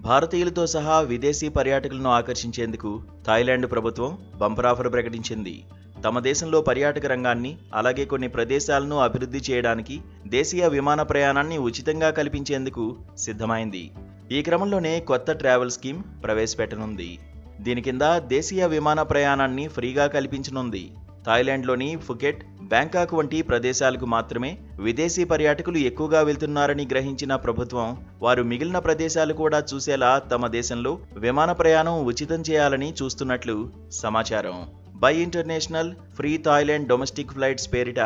భారతీయులతో సహా విదేశీ పర్యాటకులను ఆకర్షించేందుకు థాయిలాండ్ ప్రభుత్వం బంపర్ ఆఫర్ ప్రకటించింది. తమ దేశంలో పర్యాటక రంగాన్ని అలాగే కొన్ని ప్రదేశాలను అభివృద్ధి చేయడానికి దేశీయ విమాన ప్రయాణాన్ని ఉచితంగా కల్పించేందుకు సిద్ధమైంది. ఈ క్రమంలోనే కొత్త ట్రావెల్ స్కీమ్ ప్రవేశపెట్టనుంది. దీని కింద దేశీయ విమాన ప్రయాణాన్ని ఫ్రీగా కల్పించనుంది. థాయిలాండ్లోని ఫుకెట్, బ్యాంకాక్ వంటి ప్రదేశాలకు మాత్రమే విదేశీ పర్యాటకులు ఎక్కువగా వెళ్తున్నారని గ్రహించిన ప్రభుత్వం వారు మిగిలిన ప్రదేశాలు కూడా చూసేలా తమ దేశంలో విమాన ప్రయాణం ఉచితం చేయాలని చూస్తున్నట్లు సమాచారం. By international free Thailand domestic flights పేరిట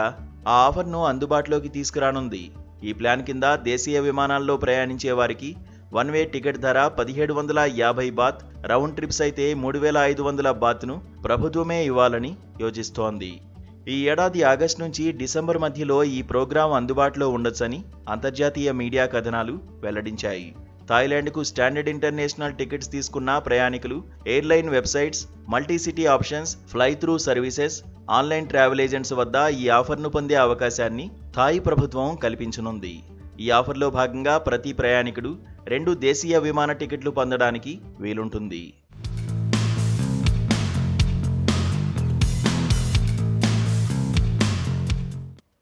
ఆ ఆఫర్ను అందుబాటులోకి తీసుకురానుంది. ఈ ప్లాన్ కింద దేశీయ విమానాల్లో ప్రయాణించే వారికి వన్ వే టికెట్ ధర 1750 బాత్, రౌండ్ ట్రిప్స్ అయితే 3500 బాత్ను ప్రభుత్వమే ఇవ్వాలని యోచిస్తోంది. ఈ ఏడాది ఆగస్టు నుంచి డిసెంబర్ మధ్యలో ఈ ప్రోగ్రాం అందుబాటులో ఉండొచ్చని అంతర్జాతీయ మీడియా కథనాలు వెల్లడించాయి. థాయిలాండ్కు స్టాండర్డ్ ఇంటర్నేషనల్ టికెట్స్ తీసుకున్న ప్రయాణికులు airline websites, multicity options, fly through services, online travel agents వద్ద ఈ ఆఫర్ను పొందే అవకాశాన్ని థాయ్ ప్రభుత్వం కల్పించనుంది. ఈ ఆఫర్లో భాగంగా ప్రతి ప్రయాణికుడు 2 దేశీయ విమాన టికెట్లు పొందడానికి వీలుంటుంది.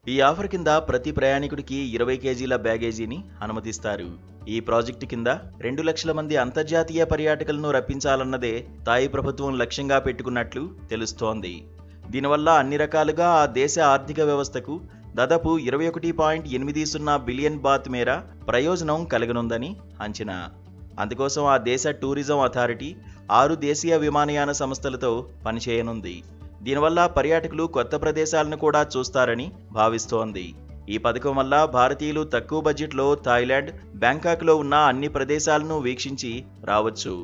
ఈ ఆఫర్ కింద ప్రతి ప్రయాణికుడికి 20 కేజీల బ్యాగేజీని అనుమతిస్తారు. ఈ ప్రాజెక్టు కింద 2 లక్షల మంది అంతర్జాతీయ పర్యాటకులను రప్పించాలన్నదే థాయ్ ప్రభుత్వం లక్ష్యంగా పెట్టుకున్నట్లు తెలుస్తోంది. దీనివల్ల అన్ని రకాలుగా ఆ దేశ ఆర్థిక వ్యవస్థకు దాదాపు 21.80 బిలియన్ బాత్ మేర ప్రయోజనం కలగనుందని అంచనా. అందుకోసం ఆ దేశ టూరిజం అథారిటీ 6 దేశీయ విమానయాన సంస్థలతో పనిచేయనుంది. దీనివల్ల పర్యాటకులు కొత్త ప్రదేశాలను కూడా చూస్తారని భావిస్తోంది. ఈ పథకం వల్ల భారతీయులు తక్కువ బడ్జెట్లో థాయిలాండ్, బ్యాంకాక్లో ఉన్న అన్ని ప్రదేశాలను వీక్షించి రావచ్చు.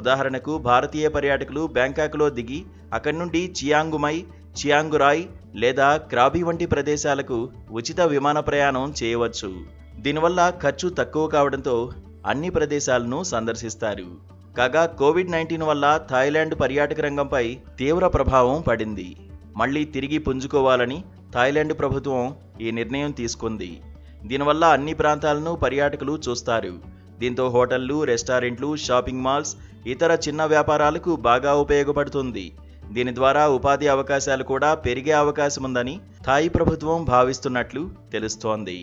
ఉదాహరణకు భారతీయ పర్యాటకులు బ్యాంకాక్లో దిగి అక్కడి నుండి చియాంగుమై, చియాంగురాయ్ లేదా క్రాబీ వంటి ప్రదేశాలకు ఉచిత విమాన ప్రయాణం చేయవచ్చు. దీనివల్ల ఖర్చు తక్కువ కావడంతో అన్ని ప్రదేశాలను సందర్శిస్తారు. కాగా కోవిడ్-19 వల్ల థాయిలాండ్ పర్యాటక రంగంపై తీవ్ర ప్రభావం పడింది. మళ్లీ తిరిగి పుంజుకోవాలని థాయిలాండ్ ప్రభుత్వం ఈ నిర్ణయం తీసుకుంది. దీనివల్ల అన్ని ప్రాంతాలను పర్యాటకులు చూస్తారు. దీంతో హోటళ్లు, రెస్టారెంట్లు, షాపింగ్ మాల్స్, ఇతర చిన్న వ్యాపారాలకు బాగా ఉపయోగపడుతుంది. దీని ద్వారా ఉపాధి అవకాశాలు కూడా పెరిగే అవకాశముందని థాయ్ ప్రభుత్వం భావిస్తున్నట్లు తెలుస్తోంది.